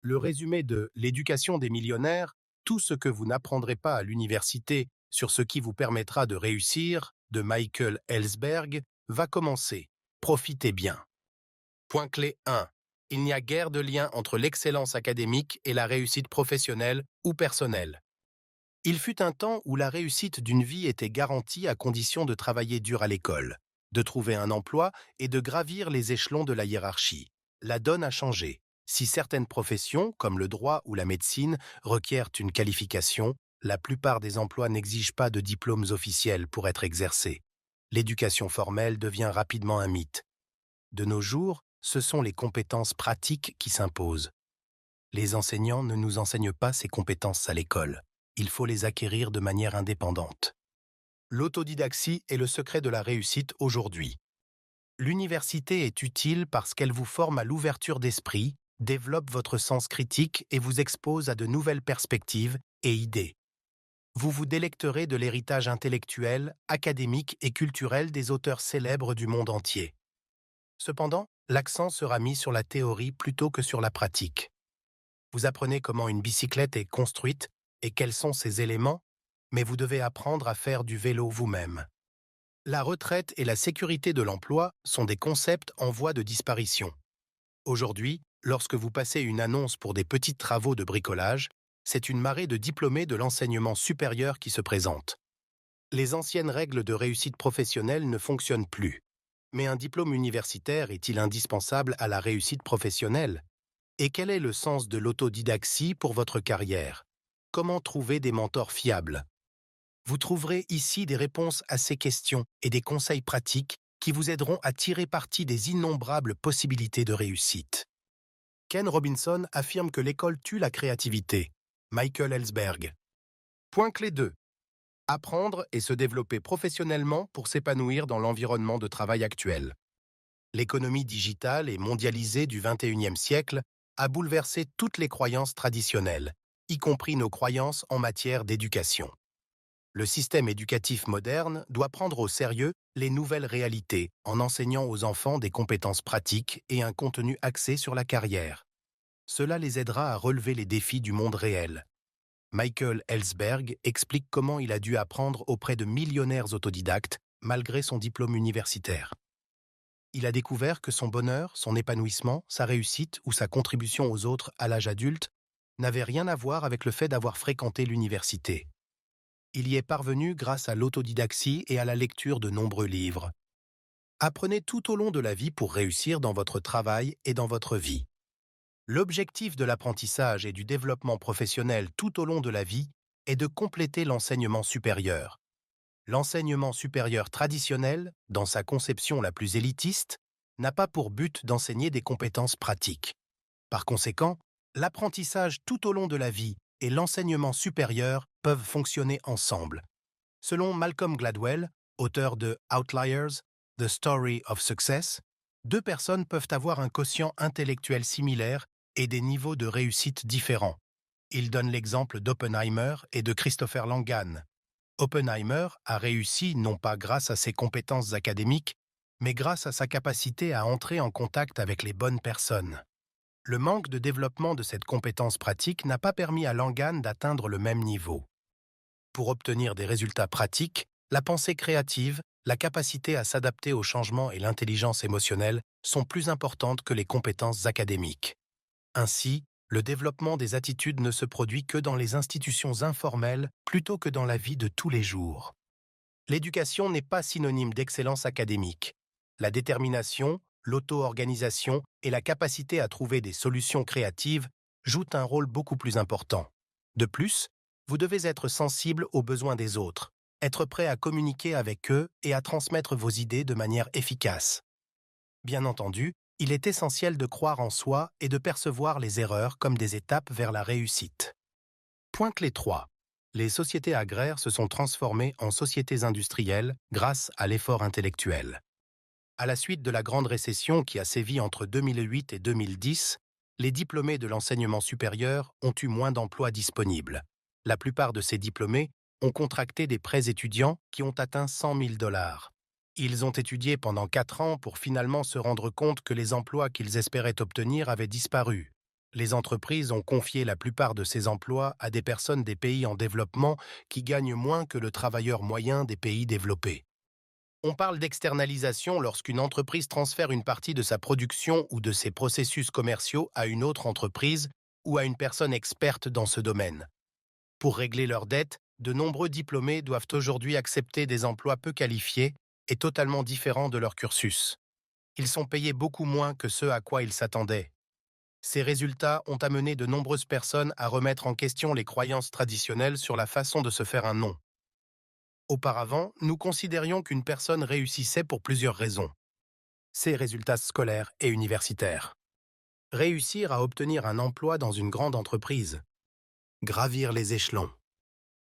Le résumé de L'éducation des millionnaires, tout ce que vous n'apprendrez pas à l'université sur ce qui vous permettra de réussir, de Michael Ellsberg, va commencer. Profitez bien. Point clé 1. Il n'y a guère de lien entre l'excellence académique et la réussite professionnelle ou personnelle. Il fut un temps où la réussite d'une vie était garantie à condition de travailler dur à l'école, de trouver un emploi et de gravir les échelons de la hiérarchie. La donne a changé. Si certaines professions, comme le droit ou la médecine, requièrent une qualification, la plupart des emplois n'exigent pas de diplômes officiels pour être exercés. L'éducation formelle devient rapidement un mythe. De nos jours, ce sont les compétences pratiques qui s'imposent. Les enseignants ne nous enseignent pas ces compétences à l'école. Il faut les acquérir de manière indépendante. L'autodidaxie est le secret de la réussite aujourd'hui. L'université est utile parce qu'elle vous forme à l'ouverture d'esprit, développe votre sens critique et vous expose à de nouvelles perspectives et idées. Vous vous délecterez de l'héritage intellectuel, académique et culturel des auteurs célèbres du monde entier. Cependant, l'accent sera mis sur la théorie plutôt que sur la pratique. Vous apprenez comment une bicyclette est construite et quels sont ses éléments, mais vous devez apprendre à faire du vélo vous-même. La retraite et la sécurité de l'emploi sont des concepts en voie de disparition. Aujourd'hui, lorsque vous passez une annonce pour des petits travaux de bricolage, c'est une marée de diplômés de l'enseignement supérieur qui se présente. Les anciennes règles de réussite professionnelle ne fonctionnent plus. Mais un diplôme universitaire est-il indispensable à la réussite professionnelle? Et quel est le sens de l'autodidaxie pour votre carrière? Comment trouver des mentors fiables? Vous trouverez ici des réponses à ces questions et des conseils pratiques qui vous aideront à tirer parti des innombrables possibilités de réussite. Ken Robinson affirme que l'école tue la créativité. Michael Ellsberg. Point clé 2. Apprendre et se développer professionnellement pour s'épanouir dans l'environnement de travail actuel. L'économie digitale et mondialisée du XXIe siècle a bouleversé toutes les croyances traditionnelles, y compris nos croyances en matière d'éducation. Le système éducatif moderne doit prendre au sérieux les nouvelles réalités en enseignant aux enfants des compétences pratiques et un contenu axé sur la carrière. Cela les aidera à relever les défis du monde réel. Michael Ellsberg explique comment il a dû apprendre auprès de millionnaires autodidactes malgré son diplôme universitaire. Il a découvert que son bonheur, son épanouissement, sa réussite ou sa contribution aux autres à l'âge adulte n'avaient rien à voir avec le fait d'avoir fréquenté l'université. Il y est parvenu grâce à l'autodidaxie et à la lecture de nombreux livres. Apprenez tout au long de la vie pour réussir dans votre travail et dans votre vie. L'objectif de l'apprentissage et du développement professionnel tout au long de la vie est de compléter l'enseignement supérieur. L'enseignement supérieur traditionnel, dans sa conception la plus élitiste, n'a pas pour but d'enseigner des compétences pratiques. Par conséquent, l'apprentissage tout au long de la vie et l'enseignement supérieur peuvent fonctionner ensemble. Selon Malcolm Gladwell, auteur de Outliers, The Story of Success, deux personnes peuvent avoir un quotient intellectuel similaire et des niveaux de réussite différents. Il donne l'exemple d'Oppenheimer et de Christopher Langan. Oppenheimer a réussi non pas grâce à ses compétences académiques, mais grâce à sa capacité à entrer en contact avec les bonnes personnes. Le manque de développement de cette compétence pratique n'a pas permis à Langan d'atteindre le même niveau. Pour obtenir des résultats pratiques, la pensée créative, la capacité à s'adapter aux changements et l'intelligence émotionnelle sont plus importantes que les compétences académiques. Ainsi, le développement des attitudes ne se produit que dans les institutions informelles plutôt que dans la vie de tous les jours. L'éducation n'est pas synonyme d'excellence académique. La détermination, l'auto-organisation et la capacité à trouver des solutions créatives jouent un rôle beaucoup plus important. De plus, vous devez être sensible aux besoins des autres, être prêt à communiquer avec eux et à transmettre vos idées de manière efficace. Bien entendu, il est essentiel de croire en soi et de percevoir les erreurs comme des étapes vers la réussite. Point clé 3. Les sociétés agraires se sont transformées en sociétés industrielles grâce à l'effort intellectuel. À la suite de la grande récession qui a sévi entre 2008 et 2010, les diplômés de l'enseignement supérieur ont eu moins d'emplois disponibles. La plupart de ces diplômés ont contracté des prêts étudiants qui ont atteint 100 000 $. Ils ont étudié pendant 4 ans pour finalement se rendre compte que les emplois qu'ils espéraient obtenir avaient disparu. Les entreprises ont confié la plupart de ces emplois à des personnes des pays en développement qui gagnent moins que le travailleur moyen des pays développés. On parle d'externalisation lorsqu'une entreprise transfère une partie de sa production ou de ses processus commerciaux à une autre entreprise ou à une personne experte dans ce domaine. Pour régler leurs dettes, de nombreux diplômés doivent aujourd'hui accepter des emplois peu qualifiés et totalement différents de leur cursus. Ils sont payés beaucoup moins que ce à quoi ils s'attendaient. Ces résultats ont amené de nombreuses personnes à remettre en question les croyances traditionnelles sur la façon de se faire un nom. Auparavant, nous considérions qu'une personne réussissait pour plusieurs raisons. Ses résultats scolaires et universitaires. Réussir à obtenir un emploi dans une grande entreprise. Gravir les échelons.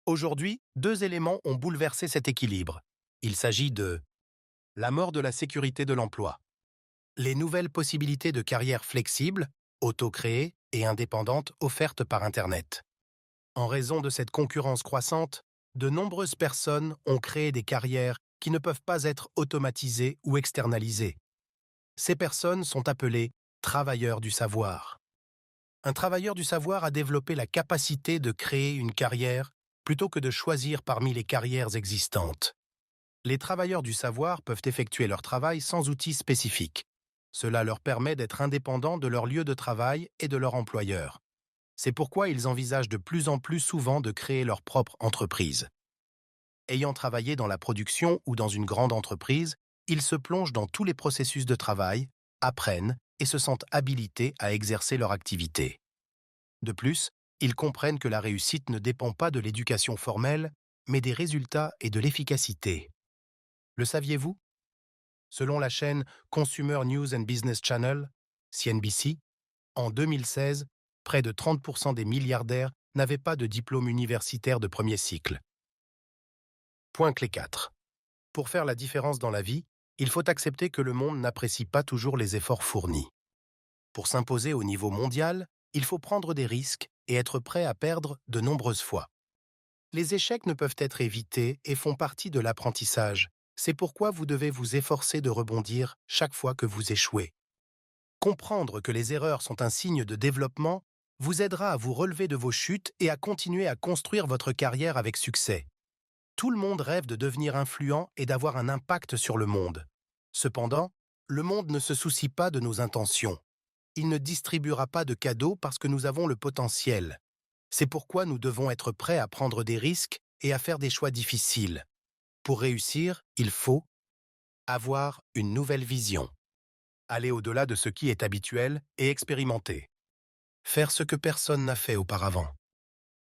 Aujourd'hui, deux éléments ont bouleversé cet équilibre. Il s'agit de la mort de la sécurité de l'emploi, les nouvelles possibilités de carrière flexibles, auto-créées et indépendantes offertes par Internet. En raison de cette concurrence croissante, de nombreuses personnes ont créé des carrières qui ne peuvent pas être automatisées ou externalisées. Ces personnes sont appelées travailleurs du savoir. Un travailleur du savoir a développé la capacité de créer une carrière plutôt que de choisir parmi les carrières existantes. Les travailleurs du savoir peuvent effectuer leur travail sans outils spécifiques. Cela leur permet d'être indépendants de leur lieu de travail et de leur employeur. C'est pourquoi ils envisagent de plus en plus souvent de créer leur propre entreprise. Ayant travaillé dans la production ou dans une grande entreprise, ils se plongent dans tous les processus de travail, apprennent et se sentent habilités à exercer leur activité. De plus, ils comprennent que la réussite ne dépend pas de l'éducation formelle, mais des résultats et de l'efficacité. Le saviez-vous? Selon la chaîne Consumer News and Business Channel, CNBC, en 2016, près de 30% des milliardaires n'avaient pas de diplôme universitaire de premier cycle. Point clé 4. Pour faire la différence dans la vie, il faut accepter que le monde n'apprécie pas toujours les efforts fournis. Pour s'imposer au niveau mondial, il faut prendre des risques et être prêt à perdre de nombreuses fois. Les échecs ne peuvent être évités et font partie de l'apprentissage. C'est pourquoi vous devez vous efforcer de rebondir chaque fois que vous échouez. Comprendre que les erreurs sont un signe de développement vous aidera à vous relever de vos chutes et à continuer à construire votre carrière avec succès. Tout le monde rêve de devenir influent et d'avoir un impact sur le monde. Cependant, le monde ne se soucie pas de nos intentions. Il ne distribuera pas de cadeaux parce que nous avons le potentiel. C'est pourquoi nous devons être prêts à prendre des risques et à faire des choix difficiles. Pour réussir, il faut avoir une nouvelle vision, aller au-delà de ce qui est habituel et expérimenter. Faire ce que personne n'a fait auparavant.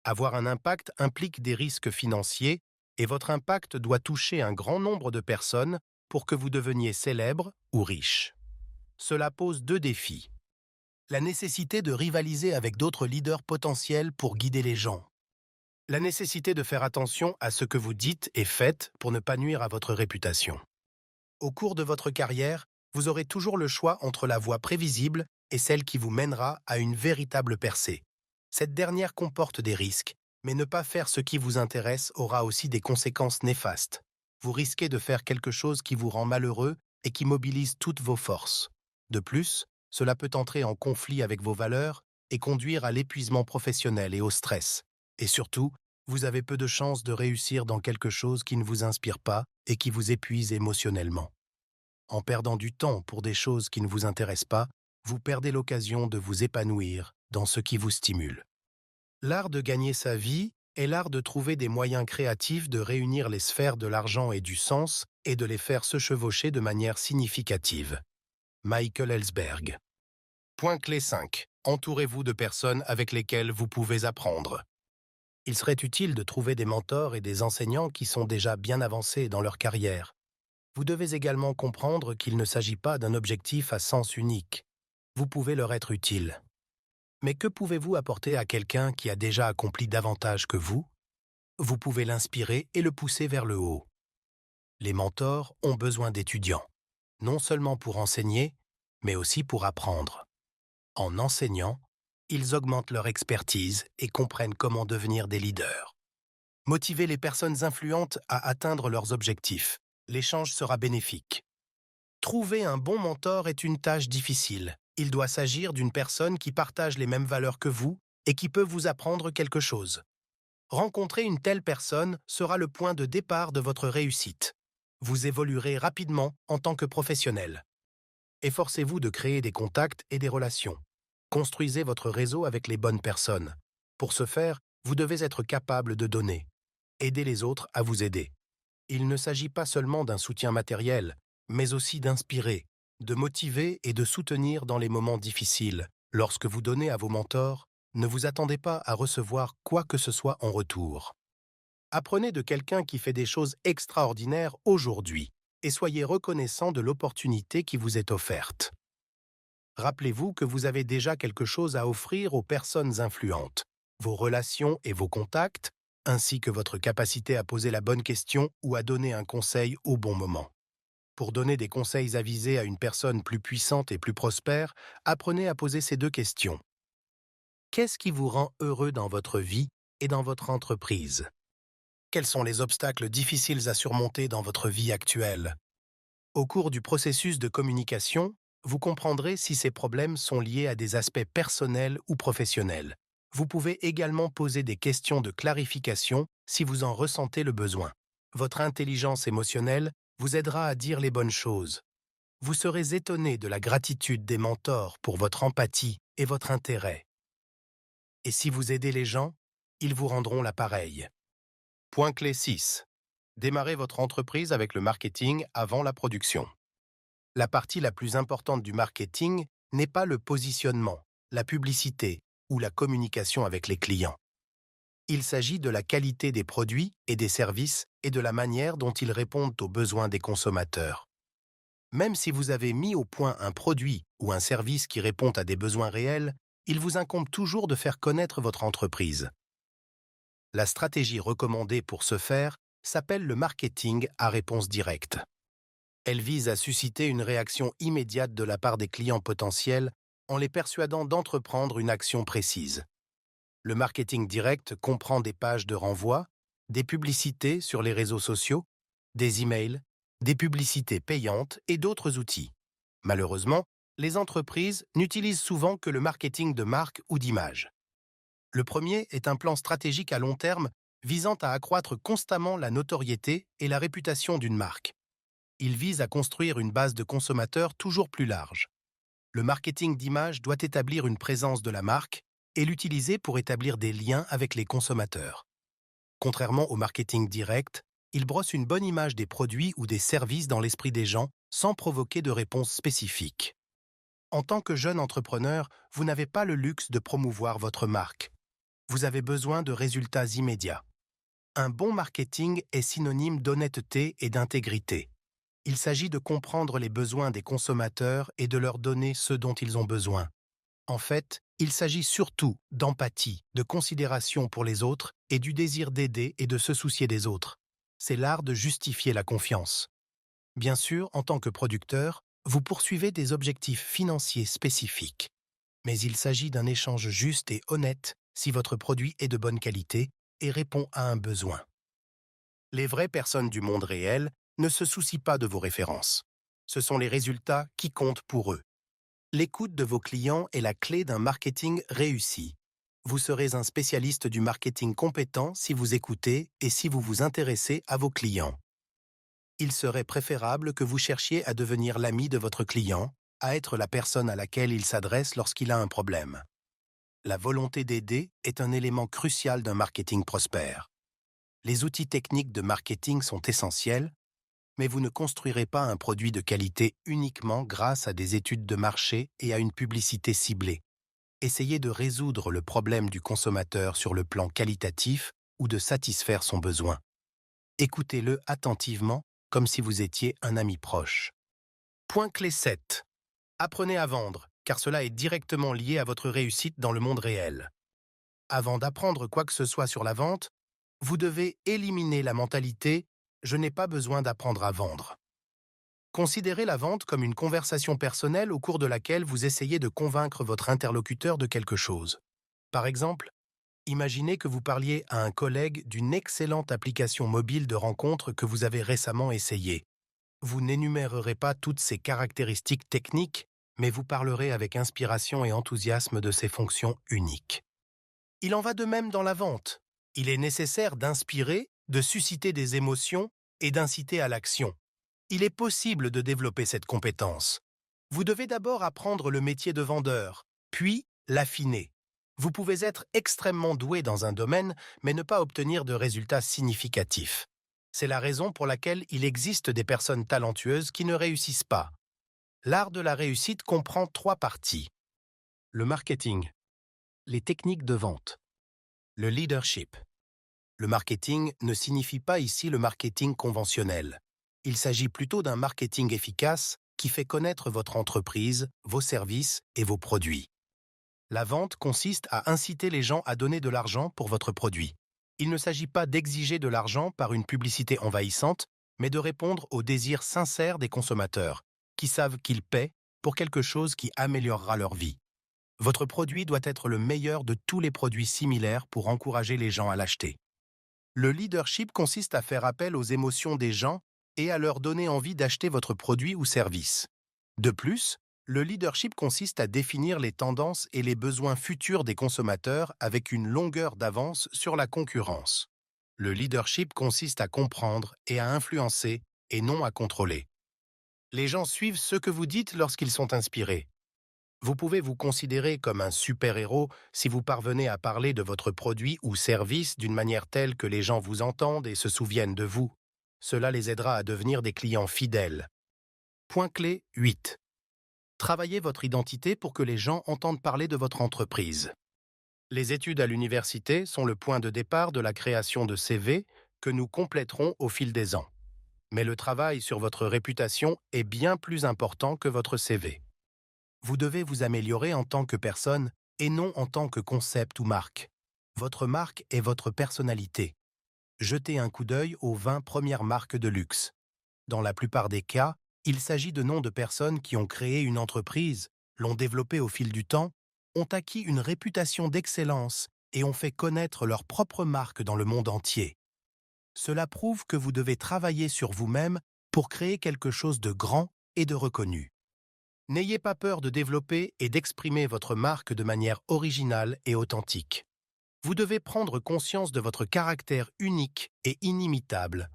Avoir un impact implique des risques financiers et votre impact doit toucher un grand nombre de personnes pour que vous deveniez célèbre ou riche. Cela pose deux défis. La nécessité de rivaliser avec d'autres leaders potentiels pour guider les gens. La nécessité de faire attention à ce que vous dites et faites pour ne pas nuire à votre réputation. Au cours de votre carrière, vous aurez toujours le choix entre la voie prévisible et celle qui vous mènera à une véritable percée. Cette dernière comporte des risques, mais ne pas faire ce qui vous intéresse aura aussi des conséquences néfastes. Vous risquez de faire quelque chose qui vous rend malheureux et qui mobilise toutes vos forces. De plus, cela peut entrer en conflit avec vos valeurs et conduire à l'épuisement professionnel et au stress. Et surtout, vous avez peu de chances de réussir dans quelque chose qui ne vous inspire pas et qui vous épuise émotionnellement. En perdant du temps pour des choses qui ne vous intéressent pas, vous perdez l'occasion de vous épanouir dans ce qui vous stimule. L'art de gagner sa vie est l'art de trouver des moyens créatifs de réunir les sphères de l'argent et du sens et de les faire se chevaucher de manière significative. Michael Ellsberg. Point clé 5. Entourez-vous de personnes avec lesquelles vous pouvez apprendre. Il serait utile de trouver des mentors et des enseignants qui sont déjà bien avancés dans leur carrière. Vous devez également comprendre qu'il ne s'agit pas d'un objectif à sens unique. Vous pouvez leur être utile. Mais que pouvez-vous apporter à quelqu'un qui a déjà accompli davantage que vous? Vous pouvez l'inspirer et le pousser vers le haut. Les mentors ont besoin d'étudiants, non seulement pour enseigner, mais aussi pour apprendre. En enseignant, ils augmentent leur expertise et comprennent comment devenir des leaders. Motivez les personnes influentes à atteindre leurs objectifs. L'échange sera bénéfique. Trouver un bon mentor est une tâche difficile, Il doit s'agir d'une personne qui partage les mêmes valeurs que vous et qui peut vous apprendre quelque chose. Rencontrer une telle personne sera le point de départ de votre réussite. Vous évoluerez rapidement en tant que professionnel. Efforcez-vous de créer des contacts et des relations. Construisez votre réseau avec les bonnes personnes. Pour ce faire, vous devez être capable de donner. Aidez les autres à vous aider. Il ne s'agit pas seulement d'un soutien matériel, mais aussi d'inspirer, de motiver et de soutenir dans les moments difficiles. Lorsque vous donnez à vos mentors, ne vous attendez pas à recevoir quoi que ce soit en retour. Apprenez de quelqu'un qui fait des choses extraordinaires aujourd'hui et soyez reconnaissant de l'opportunité qui vous est offerte. Rappelez-vous que vous avez déjà quelque chose à offrir aux personnes influentes, vos relations et vos contacts, ainsi que votre capacité à poser la bonne question ou à donner un conseil au bon moment. Pour donner des conseils avisés à une personne plus puissante et plus prospère, apprenez à poser ces deux questions. Qu'est-ce qui vous rend heureux dans votre vie et dans votre entreprise? Quels sont les obstacles difficiles à surmonter dans votre vie actuelle? Au cours du processus de communication, vous comprendrez si ces problèmes sont liés à des aspects personnels ou professionnels. Vous pouvez également poser des questions de clarification si vous en ressentez le besoin. Votre intelligence émotionnelle vous aidera à dire les bonnes choses. Vous serez étonné de la gratitude des mentors pour votre empathie et votre intérêt. Et si vous aidez les gens, ils vous rendront l'appareil. Point clé 6. Démarrez votre entreprise avec le marketing avant la production. La partie la plus importante du marketing n'est pas le positionnement, la publicité ou la communication avec les clients. Il s'agit de la qualité des produits et des services et de la manière dont ils répondent aux besoins des consommateurs. Même si vous avez mis au point un produit ou un service qui répond à des besoins réels, il vous incombe toujours de faire connaître votre entreprise. La stratégie recommandée pour ce faire s'appelle le marketing à réponse directe. Elle vise à susciter une réaction immédiate de la part des clients potentiels en les persuadant d'entreprendre une action précise. Le marketing direct comprend des pages de renvoi, des publicités sur les réseaux sociaux, des emails, des publicités payantes et d'autres outils. Malheureusement, les entreprises n'utilisent souvent que le marketing de marque ou d'image. Le premier est un plan stratégique à long terme visant à accroître constamment la notoriété et la réputation d'une marque. Il vise à construire une base de consommateurs toujours plus large. Le marketing d'image doit établir une présence de la marque et l'utiliser pour établir des liens avec les consommateurs. Contrairement au marketing direct, il brosse une bonne image des produits ou des services dans l'esprit des gens sans provoquer de réponse spécifique. En tant que jeune entrepreneur, vous n'avez pas le luxe de promouvoir votre marque. Vous avez besoin de résultats immédiats. Un bon marketing est synonyme d'honnêteté et d'intégrité. Il s'agit de comprendre les besoins des consommateurs et de leur donner ce dont ils ont besoin. En fait, il s'agit surtout d'empathie, de considération pour les autres et du désir d'aider et de se soucier des autres. C'est l'art de justifier la confiance. Bien sûr, en tant que producteur, vous poursuivez des objectifs financiers spécifiques. Mais il s'agit d'un échange juste et honnête si votre produit est de bonne qualité et répond à un besoin. Les vraies personnes du monde réel ne se soucient pas de vos références. Ce sont les résultats qui comptent pour eux. L'écoute de vos clients est la clé d'un marketing réussi. Vous serez un spécialiste du marketing compétent si vous écoutez et si vous vous intéressez à vos clients. Il serait préférable que vous cherchiez à devenir l'ami de votre client, à être la personne à laquelle il s'adresse lorsqu'il a un problème. La volonté d'aider est un élément crucial d'un marketing prospère. Les outils techniques de marketing sont essentiels, mais vous ne construirez pas un produit de qualité uniquement grâce à des études de marché et à une publicité ciblée. Essayez de résoudre le problème du consommateur sur le plan qualitatif ou de satisfaire son besoin. Écoutez-le attentivement comme si vous étiez un ami proche. Point clé 7. Apprenez à vendre, car cela est directement lié à votre réussite dans le monde réel. Avant d'apprendre quoi que ce soit sur la vente, vous devez éliminer la mentalité « je n'ai pas besoin d'apprendre à vendre ». Considérez la vente comme une conversation personnelle au cours de laquelle vous essayez de convaincre votre interlocuteur de quelque chose. Par exemple, imaginez que vous parliez à un collègue d'une excellente application mobile de rencontre que vous avez récemment essayée. Vous n'énumérerez pas toutes ses caractéristiques techniques, mais vous parlerez avec inspiration et enthousiasme de ses fonctions uniques. Il en va de même dans la vente. Il est nécessaire d'inspirer, de susciter des émotions et d'inciter à l'action. Il est possible de développer cette compétence. Vous devez d'abord apprendre le métier de vendeur, puis l'affiner. Vous pouvez être extrêmement doué dans un domaine, mais ne pas obtenir de résultats significatifs. C'est la raison pour laquelle il existe des personnes talentueuses qui ne réussissent pas. L'art de la réussite comprend 3 parties. Le marketing, les techniques de vente, le leadership. Le marketing ne signifie pas ici le marketing conventionnel. Il s'agit plutôt d'un marketing efficace qui fait connaître votre entreprise, vos services et vos produits. La vente consiste à inciter les gens à donner de l'argent pour votre produit. Il ne s'agit pas d'exiger de l'argent par une publicité envahissante, mais de répondre aux désirs sincères des consommateurs, qui savent qu'ils paient pour quelque chose qui améliorera leur vie. Votre produit doit être le meilleur de tous les produits similaires pour encourager les gens à l'acheter. Le leadership consiste à faire appel aux émotions des gens et à leur donner envie d'acheter votre produit ou service. De plus, le leadership consiste à définir les tendances et les besoins futurs des consommateurs avec une longueur d'avance sur la concurrence. Le leadership consiste à comprendre et à influencer et non à contrôler. Les gens suivent ce que vous dites lorsqu'ils sont inspirés. Vous pouvez vous considérer comme un super-héros si vous parvenez à parler de votre produit ou service d'une manière telle que les gens vous entendent et se souviennent de vous. Cela les aidera à devenir des clients fidèles. Point clé 8. Travaillez votre identité pour que les gens entendent parler de votre entreprise. Les études à l'université sont le point de départ de la création de CV que nous compléterons au fil des ans. Mais le travail sur votre réputation est bien plus important que votre CV. Vous devez vous améliorer en tant que personne et non en tant que concept ou marque. Votre marque est votre personnalité. Jetez un coup d'œil aux 20 premières marques de luxe. Dans la plupart des cas, il s'agit de noms de personnes qui ont créé une entreprise, l'ont développée au fil du temps, ont acquis une réputation d'excellence et ont fait connaître leur propre marque dans le monde entier. Cela prouve que vous devez travailler sur vous-même pour créer quelque chose de grand et de reconnu. N'ayez pas peur de développer et d'exprimer votre marque de manière originale et authentique. Vous devez prendre conscience de votre caractère unique et inimitable.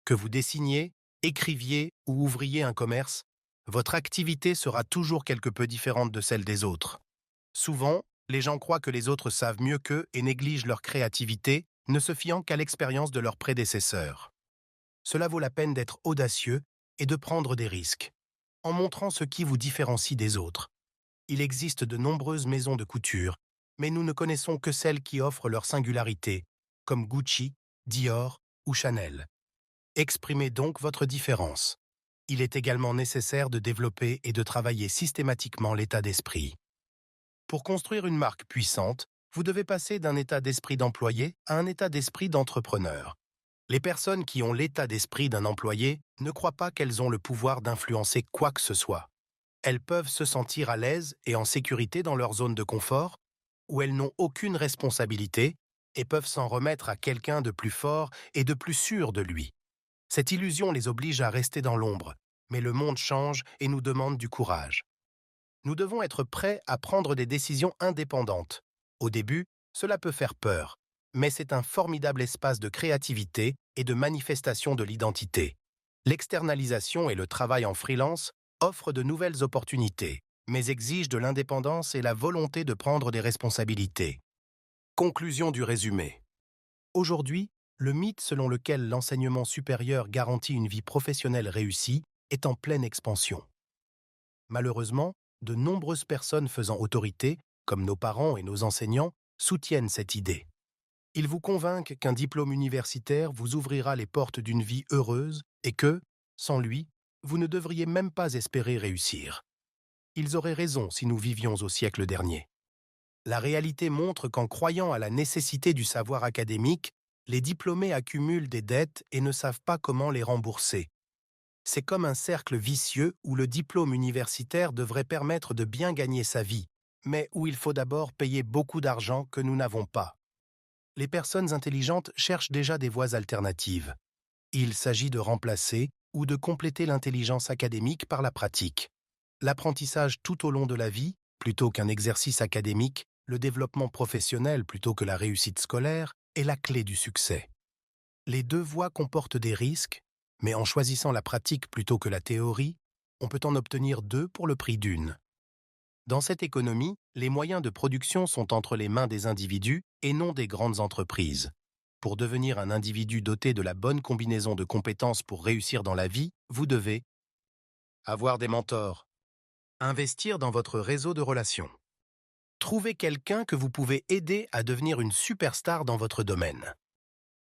Que vous dessiniez, écriviez ou ouvriez un commerce, votre activité sera toujours quelque peu différente de celle des autres. Souvent, les gens croient que les autres savent mieux qu'eux et négligent leur créativité, ne se fiant qu'à l'expérience de leurs prédécesseurs. Cela vaut la peine d'être audacieux et de prendre des risques, en montrant ce qui vous différencie des autres. Il existe de nombreuses maisons de couture, mais nous ne connaissons que celles qui offrent leur singularité, comme Gucci, Dior ou Chanel. Exprimez donc votre différence. Il est également nécessaire de développer et de travailler systématiquement l'état d'esprit. Pour construire une marque puissante, vous devez passer d'un état d'esprit d'employé à un état d'esprit d'entrepreneur. Les personnes qui ont l'état d'esprit d'un employé ne croient pas qu'elles ont le pouvoir d'influencer quoi que ce soit. Elles peuvent se sentir à l'aise et en sécurité dans leur zone de confort, où elles n'ont aucune responsabilité et peuvent s'en remettre à quelqu'un de plus fort et de plus sûr de lui. Cette illusion les oblige à rester dans l'ombre, mais le monde change et nous demande du courage. Nous devons être prêts à prendre des décisions indépendantes. Au début, cela peut faire peur, mais c'est un formidable espace de créativité et de manifestation de l'identité. L'externalisation et le travail en freelance offrent de nouvelles opportunités, mais exigent de l'indépendance et la volonté de prendre des responsabilités. Conclusion du résumé. Aujourd'hui, le mythe selon lequel l'enseignement supérieur garantit une vie professionnelle réussie est en pleine expansion. Malheureusement, de nombreuses personnes faisant autorité, comme nos parents et nos enseignants, soutiennent cette idée. Ils vous convainquent qu'un diplôme universitaire vous ouvrira les portes d'une vie heureuse et que, sans lui, vous ne devriez même pas espérer réussir. Ils auraient raison si nous vivions au siècle dernier. La réalité montre qu'en croyant à la nécessité du savoir académique, les diplômés accumulent des dettes et ne savent pas comment les rembourser. C'est comme un cercle vicieux où le diplôme universitaire devrait permettre de bien gagner sa vie, mais où il faut d'abord payer beaucoup d'argent que nous n'avons pas. Les personnes intelligentes cherchent déjà des voies alternatives. Il s'agit de remplacer ou de compléter l'intelligence académique par la pratique. L'apprentissage tout au long de la vie, plutôt qu'un exercice académique, le développement professionnel plutôt que la réussite scolaire, est la clé du succès. Les deux voies comportent des risques, mais en choisissant la pratique plutôt que la théorie, on peut en obtenir deux pour le prix d'une. Dans cette économie, les moyens de production sont entre les mains des individus et non des grandes entreprises. Pour devenir un individu doté de la bonne combinaison de compétences pour réussir dans la vie, vous devez avoir des mentors, investir dans votre réseau de relations, trouver quelqu'un que vous pouvez aider à devenir une superstar dans votre domaine,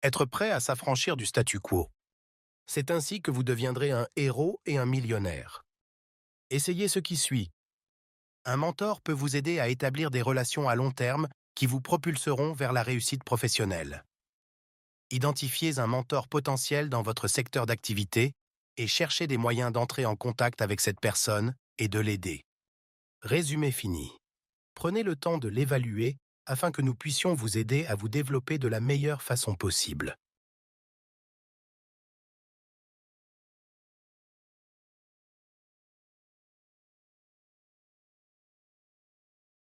être prêt à s'affranchir du statu quo. C'est ainsi que vous deviendrez un héros et un millionnaire. Essayez ce qui suit. Un mentor peut vous aider à établir des relations à long terme qui vous propulseront vers la réussite professionnelle. Identifiez un mentor potentiel dans votre secteur d'activité et cherchez des moyens d'entrer en contact avec cette personne et de l'aider. Résumé fini. Prenez le temps de l'évaluer afin que nous puissions vous aider à vous développer de la meilleure façon possible.